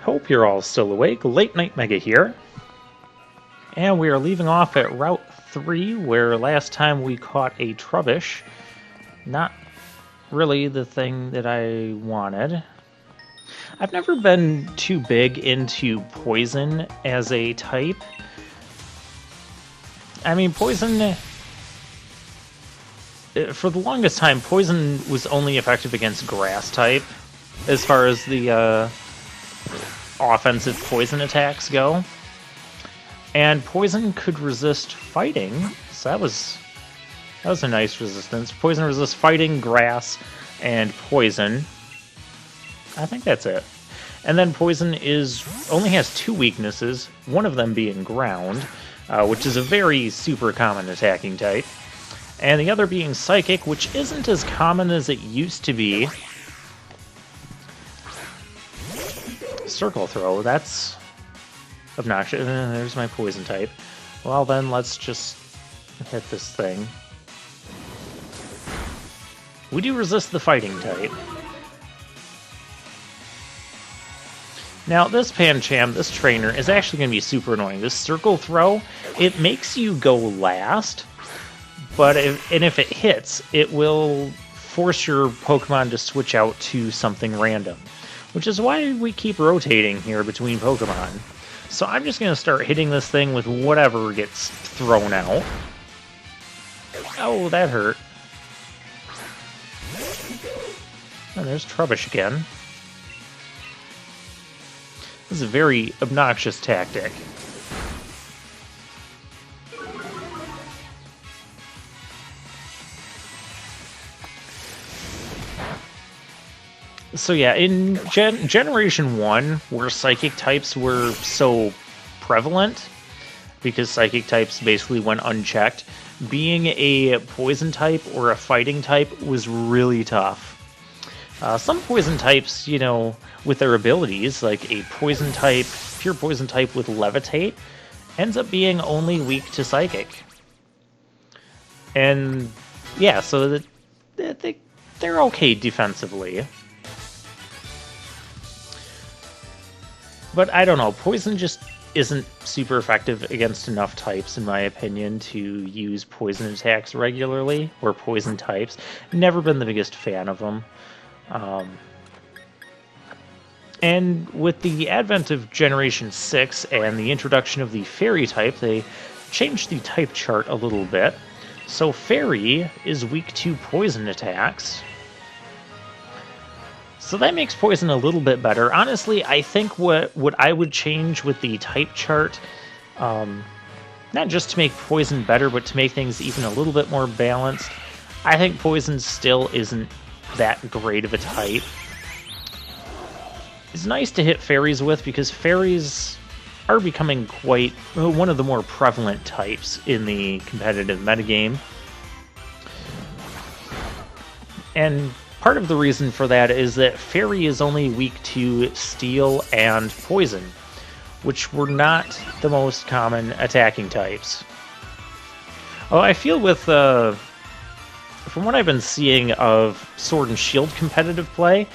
Hope you're all still awake. Late Night Mega here. And we are leaving off at Route 3, where last time we caught a Trubbish. Not really the thing that I wanted. I've never been too big into Poison as a type. I mean, Poison... For the longest time, Poison was only effective against Grass type, as far as the offensive Poison attacks go. And Poison could resist Fighting, so that was a nice resistance. Poison resists Fighting, Grass, and Poison. I think that's it. And then Poison only has two weaknesses, one of them being Ground, which is a very super common attacking type. And the other being Psychic, which isn't as common as it used to be. Circle Throw, that's obnoxious. There's my Poison type. Well then, let's just hit this thing. We do resist the Fighting type. Now, this Pancham, this trainer, is actually going to be super annoying. This Circle Throw, it makes you go last, but if it hits, it will force your Pokemon to switch out to something random, which is why we keep rotating here between Pokemon. So I'm just going to start hitting this thing with whatever gets thrown out. Oh, that hurt. And there's Trubbish again. This is a very obnoxious tactic. So yeah, in Generation 1, where Psychic types were so prevalent, because Psychic types basically went unchecked, being a Poison type or a Fighting type was really tough. Some Poison types, you know, with their abilities, like a Poison type, pure Poison type with Levitate, ends up being only weak to Psychic. And yeah, so they're okay defensively. But I don't know, Poison just isn't super effective against enough types, in my opinion, to use Poison attacks regularly, or Poison types. Never been the biggest fan of them. And with the advent of Generation 6 and the introduction of the Fairy type, they changed the type chart a little bit. So Fairy is weak to Poison attacks. So that makes Poison a little bit better. Honestly, I think what I would change with the type chart, not just to make Poison better, but to make things even a little bit more balanced, I think Poison still isn't that great of a type. It's nice to hit Fairies with, because Fairies are becoming quite one of the more prevalent types in the competitive metagame. And part of the reason for that is that Fairy is only weak to Steel and Poison, which were not the most common attacking types. Oh, I feel with, from what I've been seeing of Sword and Shield competitive play,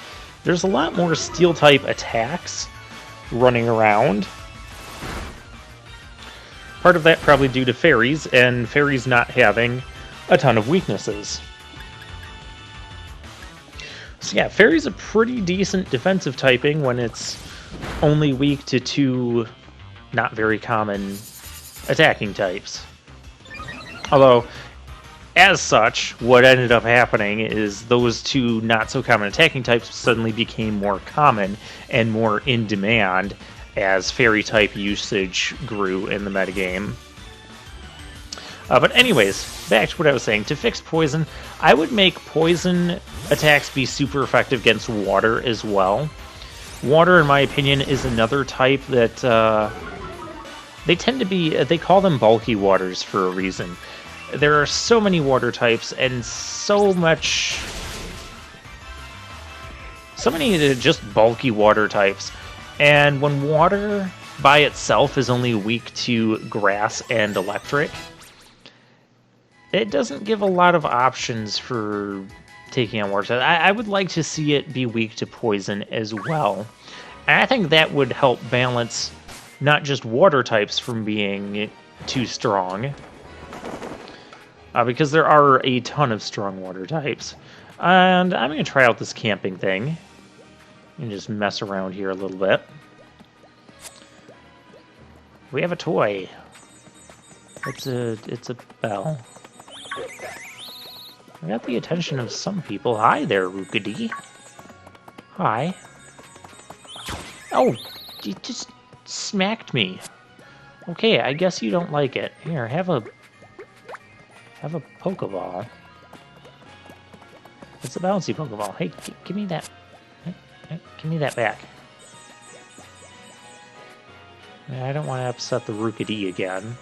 there's a lot more Steel-type attacks running around. Part of that probably due to Fairies, and Fairies not having a ton of weaknesses. So yeah, Fairy's a pretty decent defensive typing when it's only weak to two not very common attacking types. Although, as such, what ended up happening is those two not-so-common attacking types suddenly became more common and more in demand as Fairy-type usage grew in the metagame. But anyways, back to what I was saying. To fix Poison, I would make Poison attacks be super effective against Water as well. Water, in my opinion, is another type that they tend to be... they call them bulky waters for a reason. There are so many water types and so many just bulky water types. And when water by itself is only weak to grass and electric, it doesn't give a lot of options for taking on water types. I would like to see it be weak to poison as well. And I think that would help balance not just water types from being too strong, because there are a ton of strong water types. And I'm going to try out this camping thing and just mess around here a little bit. We have a toy. It's a bell. I got the attention of some people. Hi there, Rookidee. Hi. Oh, you just smacked me. Okay, I guess you don't like it. Here, have a Pokeball. It's a bouncy Pokeball. Hey, give me that. Give me that back. I don't want to upset the Rookidee again.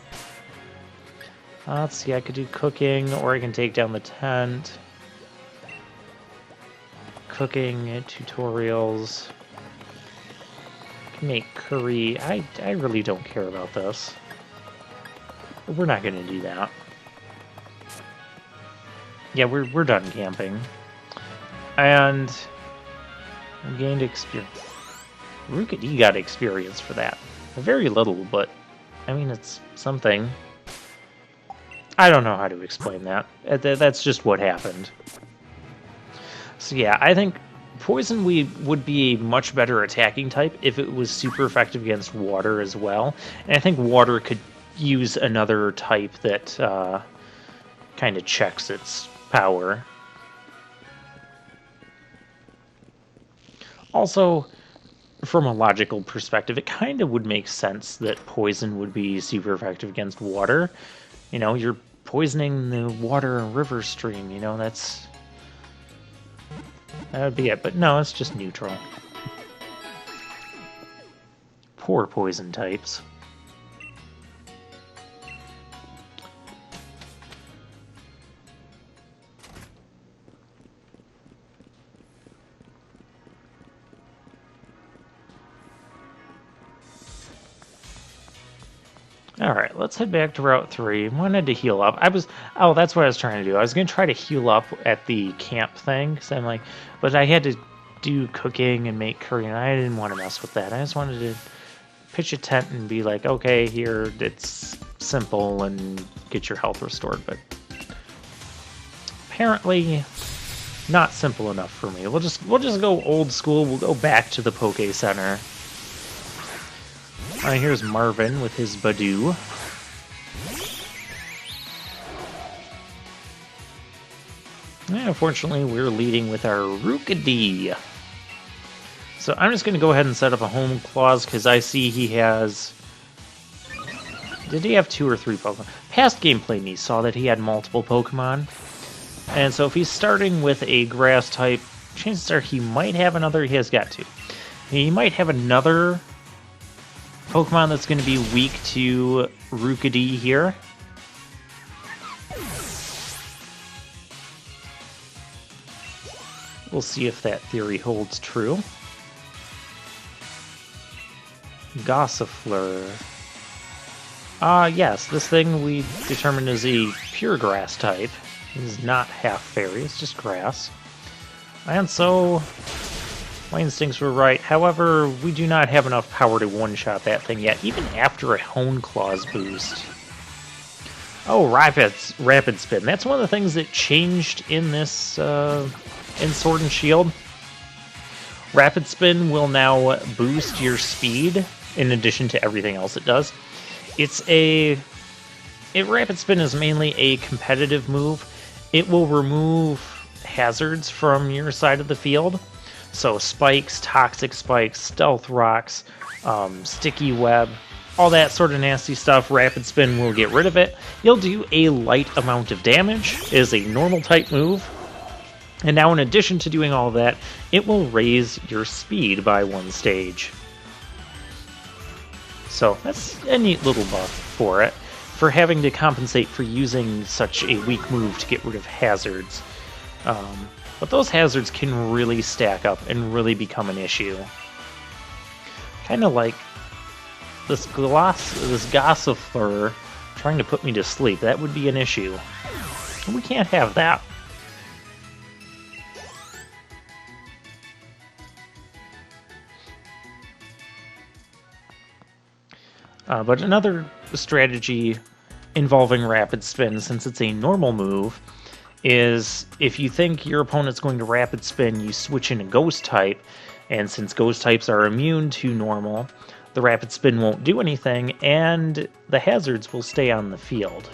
Let's see, I could do cooking, or I can take down the tent. Cooking tutorials. I can make curry. I really don't care about this. We're not going to do that. Yeah, we're done camping. And I gained experience. Rookidee got experience for that. Very little, but I mean, it's something. I don't know how to explain that. That's just what happened. So yeah, I think Poison would be a much better attacking type if it was super effective against water as well. And I think water could use another type that kind of checks its power. Also, from a logical perspective, it kind of would make sense that Poison would be super effective against water. You know, you're poisoning the water and river stream, you know, that would be it. But no, it's just neutral. Poor poison types. Alright, let's head back to Route 3. Wanted to heal up. Oh, that's what I was trying to do. I was going to try to heal up at the camp thing, because I'm like, but I had to do cooking and make curry, and I didn't want to mess with that. I just wanted to pitch a tent and be like, okay, here, it's simple, and get your health restored, but apparently not simple enough for me. We'll just go old school. We'll go back to the Poke Center. Here's Marvin with his Badoo. And unfortunately, we're leading with our Rookidee. So I'm just going to go ahead and set up a home clause, because I see he has... Did he have 2 or 3 Pokemon? Past gameplay me saw that he had multiple Pokemon. And so if he's starting with a grass type, chances are he might have another. He has got 2. He might have another Pokemon that's going to be weak to Rookidee here. We'll see if that theory holds true. Gossifleur. Yes, this thing we determined is a pure grass type. It is not half fairy, it's just grass. And so my instincts were right. However, we do not have enough power to one-shot that thing yet, even after a Hone Claws boost. Oh, Rapid Spin. That's one of the things that changed in this, in Sword and Shield. Rapid Spin will now boost your speed, in addition to everything else it does. Rapid Spin is mainly a competitive move. It will remove hazards from your side of the field. So spikes, toxic spikes, stealth rocks, sticky web, all that sort of nasty stuff. Rapid Spin will get rid of it. You'll do a light amount of damage. It is a normal type move. And now in addition to doing all of that, it will raise your speed by 1 stage. So that's a neat little buff for it, for having to compensate for using such a weak move to get rid of hazards. But those hazards can really stack up and really become an issue. Kind of like this Gossifleur trying to put me to sleep. That would be an issue. We can't have that. But another strategy involving Rapid Spin, since it's a normal move, is if you think your opponent's going to Rapid Spin, you switch in a Ghost type, and since Ghost types are immune to normal, the Rapid Spin won't do anything, and the hazards will stay on the field.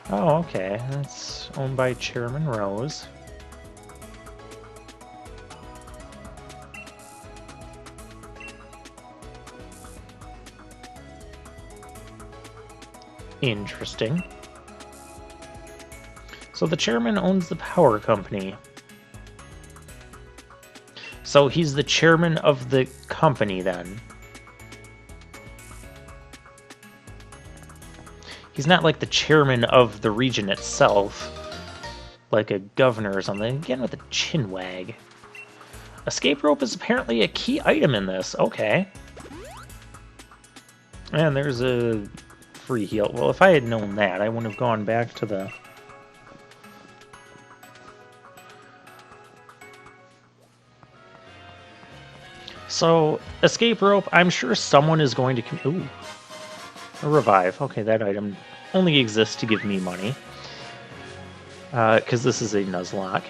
Oh, okay. That's owned by Chairman Rose. Interesting. So the chairman owns the power company. So he's the chairman of the company then. He's not like the chairman of the region itself, like a governor or something. Again with a chin wag. Escape rope is apparently a key item in this. Okay. And there's a free heal. Well, if I had known that, I wouldn't have gone back to the... So, escape rope, I'm sure someone is going to... Ooh. A revive. Okay, that item only exists to give me money. Because this is a Nuzlocke.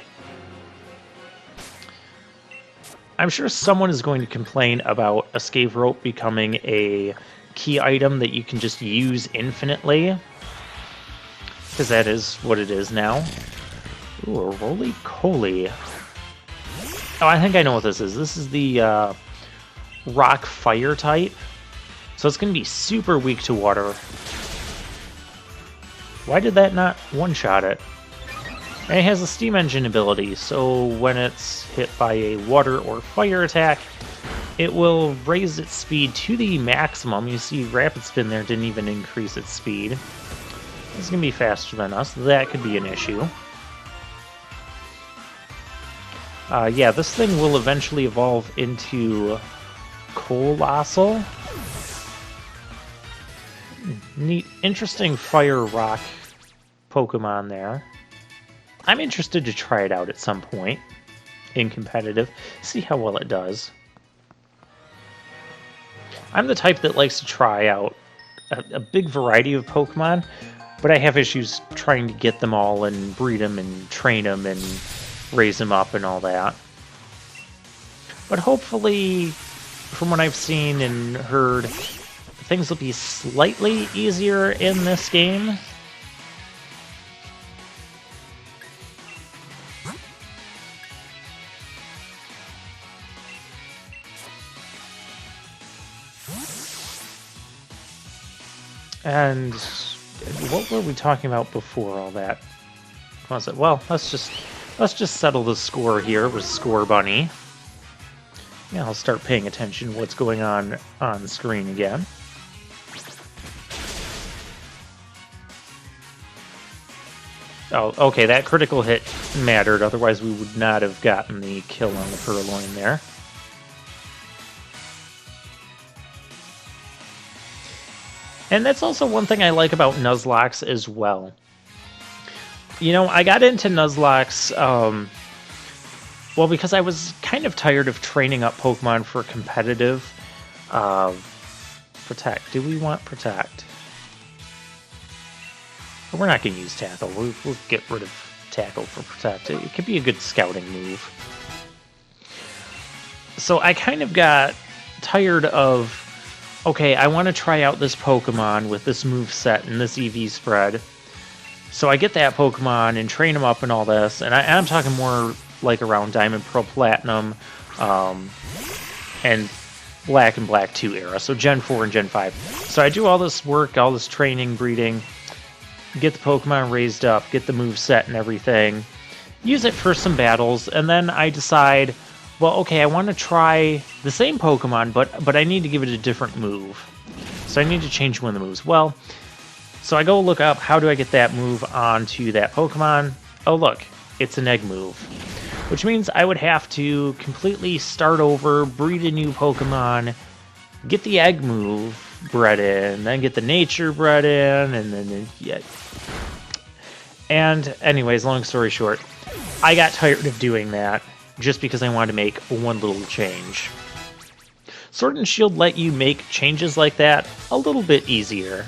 I'm sure someone is going to complain about escape rope becoming a key item that you can just use infinitely. Because that is what it is now. Ooh, a roly-coly. Oh, I think I know what this is. This is the rock fire type. So it's going to be super weak to water. Why did that not one-shot it? And it has a steam engine ability, so when it's hit by a water or fire attack, it will raise its speed to the maximum. You see Rapid Spin there didn't even increase its speed. It's going to be faster than us. That could be an issue. Yeah, this thing will eventually evolve into Colossal. Neat, interesting fire rock Pokemon there. I'm interested to try it out at some point in competitive, see how well it does. I'm the type that likes to try out a big variety of Pokemon, but I have issues trying to get them all and breed them and train them and raise them up and all that. But hopefully, from what I've seen and heard, things will be slightly easier in this game. And what were we talking about before all that? What was it? Well, let's just settle the score here with Score Bunny. Yeah, I'll start paying attention to what's going on screen again. Oh, okay, that critical hit mattered, otherwise we would not have gotten the kill on the Purloin there. And that's also one thing I like about Nuzlocke as well. You know, I got into Nuzlocke, well, because I was kind of tired of training up Pokemon for competitive. Protect. Do we want Protect? We're not going to use Tackle. We'll get rid of Tackle for Protect. It could be a good scouting move. So I kind of got tired of, okay, I want to try out this Pokemon with this moveset and this EV spread. So I get that Pokemon and train him up and all this, and I'm talking more like around Diamond, Pearl, Platinum, and Black and Black 2 era, so Gen 4 and Gen 5. So I do all this work, all this training, breeding, get the Pokemon raised up, get the moveset and everything, use it for some battles, and then I decide, well, okay, I want to try the same Pokemon, but I need to give it a different move. So I need to change one of the moves. Well, so I go look up, how do I get that move onto that Pokemon? Oh, look, it's an egg move. Which means I would have to completely start over, breed a new Pokemon, get the egg move bred in, then get the nature bred in, and then, yeah. And anyways, long story short, I got tired of doing that just because I wanted to make one little change. Sword and Shield let you make changes like that a little bit easier.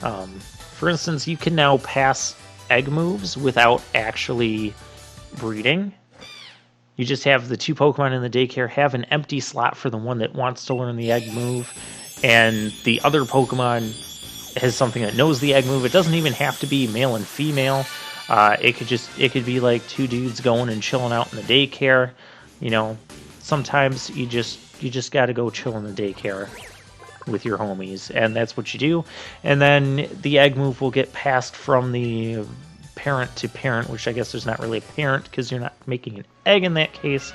For instance, you can now pass egg moves without actually breeding. You just have the 2 Pokemon in the daycare have an empty slot for the one that wants to learn the egg move, and the other Pokemon has something that knows the egg move. It doesn't even have to be male and female. It could be like 2 dudes going and chilling out in the daycare. You know, sometimes you just got to go chill in the daycare with your homies, and that's what you do. And then the egg move will get passed from the parent to parent, which I guess there's not really a parent because you're not making an egg in that case.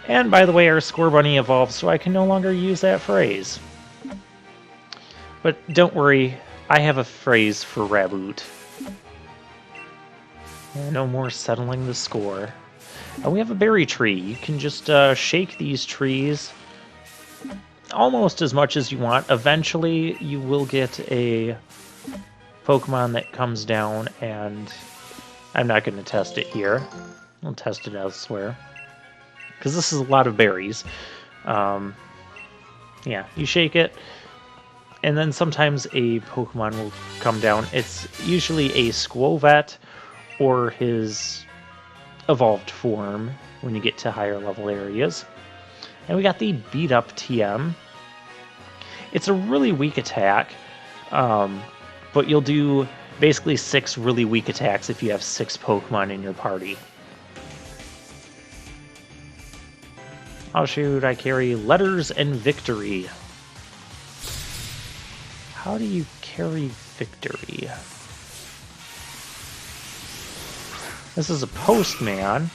And by the way, our Score Bunny evolved, so I can no longer use that phrase. But don't worry, I have a phrase for Raboot. No more settling the score. We have a berry tree. You can just shake these trees almost as much as you want. Eventually, you will get a Pokemon that comes down, and I'm not going to test it here. I'll test it elsewhere. Because this is a lot of berries. Yeah, you shake it, and then sometimes a Pokemon will come down. It's usually a Squovet or his evolved form when you get to higher level areas. And we got the Beat Up TM. It's a really weak attack, but you'll do basically 6 really weak attacks if you have 6 Pokemon in your party. Oh shoot, I carry Letters and Victory. How do you carry Victory? This is a postman.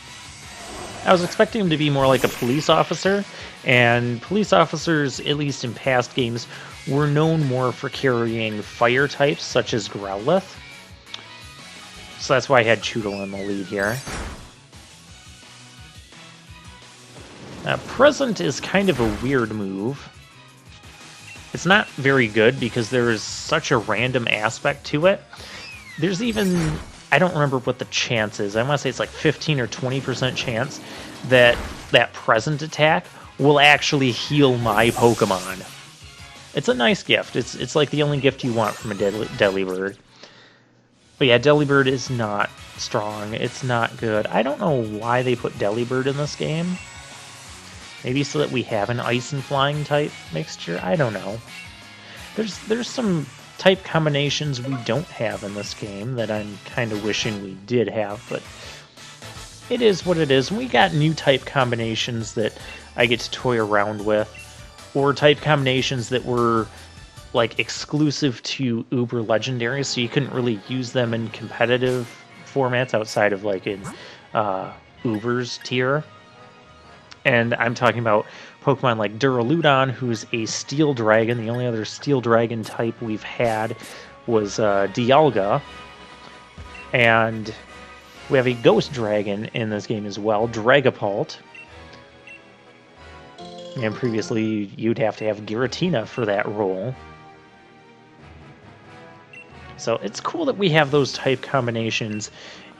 I was expecting him to be more like a police officer, and police officers, at least in past games, were known more for carrying fire types, such as Growlithe. So that's why I had Choodle in the lead here. Present is kind of a weird move. It's not very good because there is such a random aspect to it. There's even... I don't remember what the chance is. I want to say it's like 15 or 20% chance that that present attack will actually heal my Pokemon. It's a nice gift. It's like the only gift you want from a Delibird. But yeah, Delibird is not strong. It's not good. I don't know why they put Delibird in this game. Maybe so that we have an Ice and Flying type mixture? I don't know. There's some type combinations we don't have in this game that I'm kind of wishing we did have, but it is what it is. We got new type combinations that I get to toy around with, or type combinations that were like exclusive to Uber Legendary, so you couldn't really use them in competitive formats outside of like in Uber's tier. And I'm talking about Pokemon like Duraludon, who's a Steel Dragon. The only other Steel Dragon type we've had was Dialga. And we have a Ghost Dragon in this game as well, Dragapult. And previously, you'd have to have Giratina for that role. So it's cool that we have those type combinations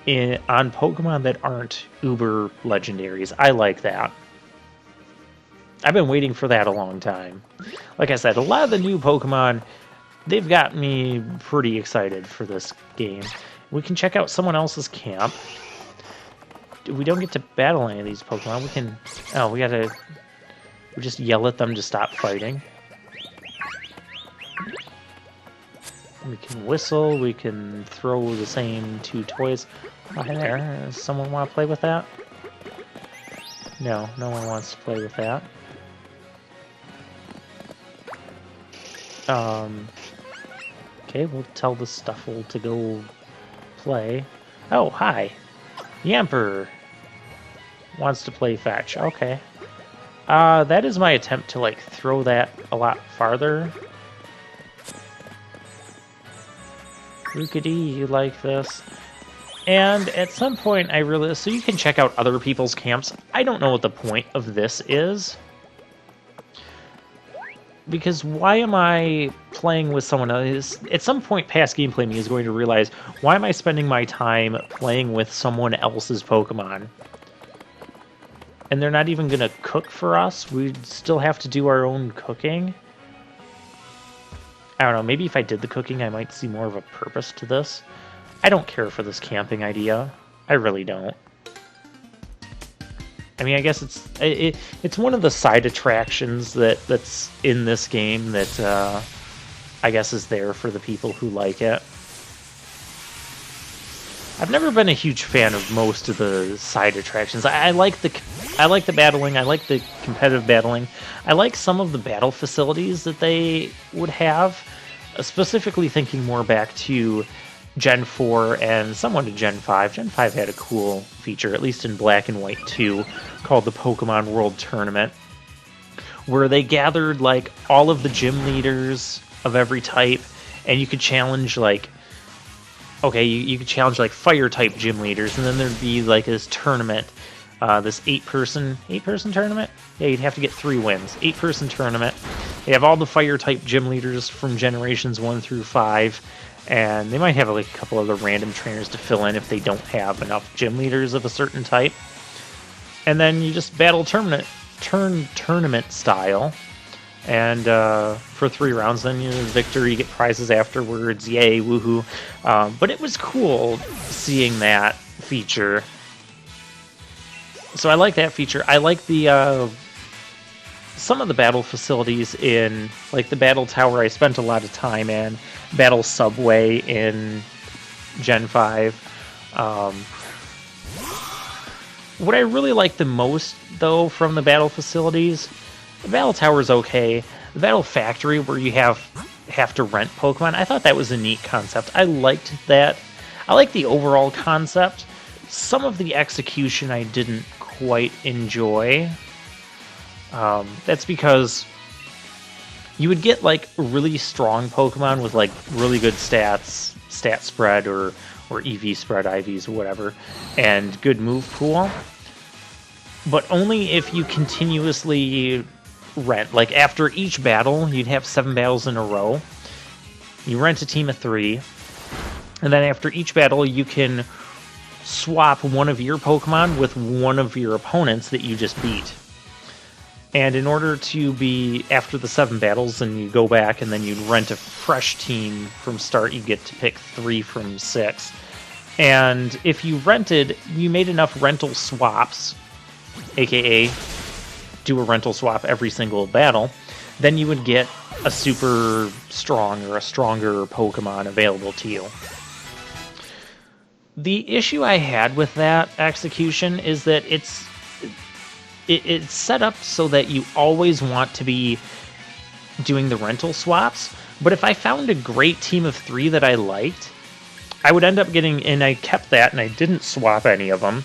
on Pokemon that aren't Uber Legendaries. I like that. I've been waiting for that a long time. Like I said, a lot of the new Pokemon, they've got me pretty excited for this game. We can check out someone else's camp. We don't get to battle any of these Pokemon. We can... Oh, we just yell at them to stop fighting. We can whistle. We can throw the same 2 toys. Oh, hey there. Does someone want to play with that? No, no one wants to play with that. Okay, we'll tell the Stuffle to go play. Oh, hi. Yamper wants to play fetch. Okay. That is my attempt to, like, throw that a lot farther. Rookity, you like this? And at some point I realized, so you can check out other people's camps. I don't know what the point of this is. Because why am I playing with someone else? At some point past gameplay, me is going to realize, why am I spending my time playing with someone else's Pokemon? And they're not even going to cook for us? We'd still have to do our own cooking? I don't know, maybe if I did the cooking, I might see more of a purpose to this. I don't care for this camping idea. I really don't. I mean, I guess it's one of the side attractions that's in this game that I guess is there for the people who like it. I've never been a huge fan of most of the side attractions. I like the battling. I like the competitive battling. I like some of the battle facilities that they would have. Specifically thinking more back to Gen 4 and somewhat to Gen 5. Gen 5 had a cool feature, at least in Black and White 2, called the Pokemon World Tournament, where they gathered like all of the gym leaders of every type, and you could challenge like, okay, you could challenge like fire type gym leaders, and then there'd be like this tournament, this 8-person tournament? Yeah, you'd have to get 3 wins. 8-person tournament. They have all the fire type gym leaders from generations 1 through 5. And they might have like a couple other random trainers to fill in if they don't have enough gym leaders of a certain type. And then you just battle tournament style. And for 3 rounds, then you're the victor, you get prizes afterwards. Yay, woohoo. But it was cool seeing that feature. So I like that feature. I like the some of the battle facilities in, like the Battle Tower I spent a lot of time in, Battle Subway in Gen 5. What I really like the most, though, from the battle facilities, the Battle Tower is okay. The Battle Factory, where you have to rent Pokemon, I thought that was a neat concept. I liked that. I like the overall concept. Some of the execution I didn't quite enjoy. That's because you would get like really strong Pokemon with like really good stats, stat spread or EV spread, IVs, or whatever, and good move pool. But only if you continuously rent. Like after each battle, you'd have 7 battles in a row. You rent a team of 3, and then after each battle, you can swap one of your Pokemon with one of your opponents that you just beat. And in order to be after the 7 battles, and you go back and then you'd rent a fresh team from start, you get to pick 3 from 6. And if you made enough rental swaps, aka do a rental swap every single battle, then you would get a super strong or a stronger Pokemon available to you. The issue I had with that execution is that it's set up so that you always want to be doing the rental swaps, but if I found a great team of 3 that I liked, I would end up getting, and I kept that and I didn't swap any of them,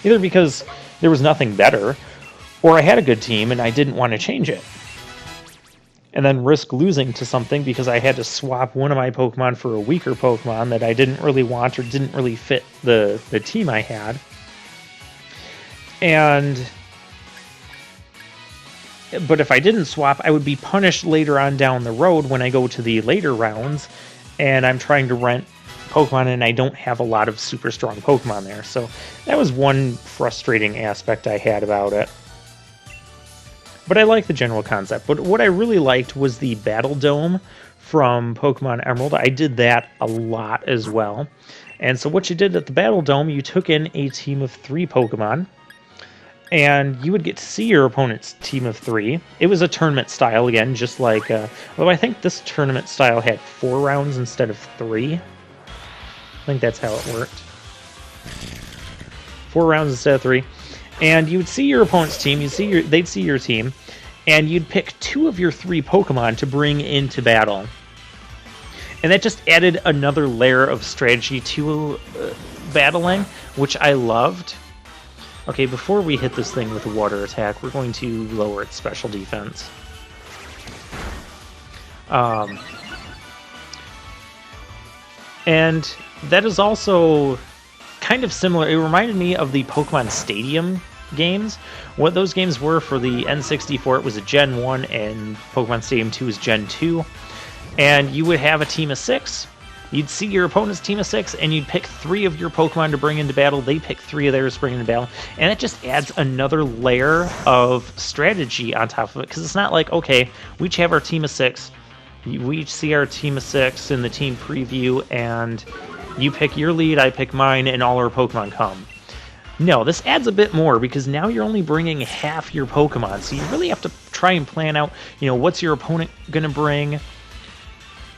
either because there was nothing better, or I had a good team and I didn't want to change it, and then risk losing to something because I had to swap one of my Pokemon for a weaker Pokemon that I didn't really want or didn't really fit the team I had. But if I didn't swap, I would be punished later on down the road when I go to the later rounds and I'm trying to rent Pokemon and I don't have a lot of super strong Pokemon there. So that was one frustrating aspect I had about it. But I like the general concept. But what I really liked was the Battle Dome from Pokemon Emerald. I did that a lot as well. And so what you did at the Battle Dome, you took in a team of 3 Pokemon, and you would get to see your opponent's team of 3. It was a tournament style, again, just like... although I think this tournament style had 4 rounds instead of 3. I think that's how it worked. 4 rounds instead of 3. And you would see your opponent's team, they'd see your team, and you'd pick 2 of your 3 Pokemon to bring into battle. And that just added another layer of strategy to battling, which I loved. Okay, before we hit this thing with a water attack, we're going to lower its special defense. And that is also kind of similar. It reminded me of the Pokemon Stadium games. What those games were for the N64, it was a Gen 1, and Pokemon Stadium 2 is Gen 2. And you would have a team of 6. You'd see your opponent's team of 6, and you'd pick 3 of your Pokemon to bring into battle. They pick 3 of theirs to bring into battle. And it just adds another layer of strategy on top of it. Because it's not like, okay, we each have our team of 6. We each see our team of 6 in the team preview, and you pick your lead, I pick mine, and all our Pokemon come. No, this adds a bit more, because now you're only bringing half your Pokemon. So you really have to try and plan out, what's your opponent going to bring?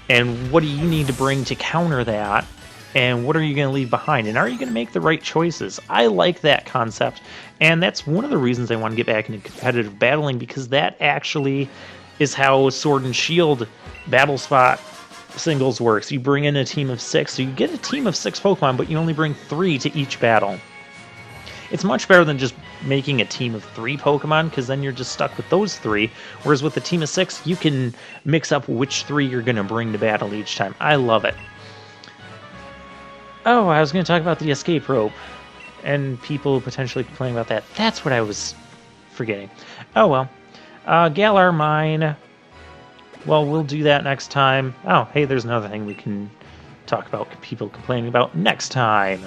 And what do you need to bring to counter that? And what are you going to leave behind? And are you going to make the right choices? I like that concept. And that's one of the reasons I want to get back into competitive battling, because that actually is how Sword and Shield Battle Spot singles works. You bring in a team of 6. So you get a team of 6 Pokemon, but you only bring 3 to each battle. It's much better than just making a team of 3 Pokemon, because then you're just stuck with those 3. Whereas with a team of 6, you can mix up which 3 you're going to bring to battle each time. I love it. Oh, I was going to talk about the escape rope, and people potentially complaining about that. That's what I was forgetting. Oh, well. Galar Mine. Well, we'll do that next time. Oh, hey, there's another thing we can talk about people complaining about next time.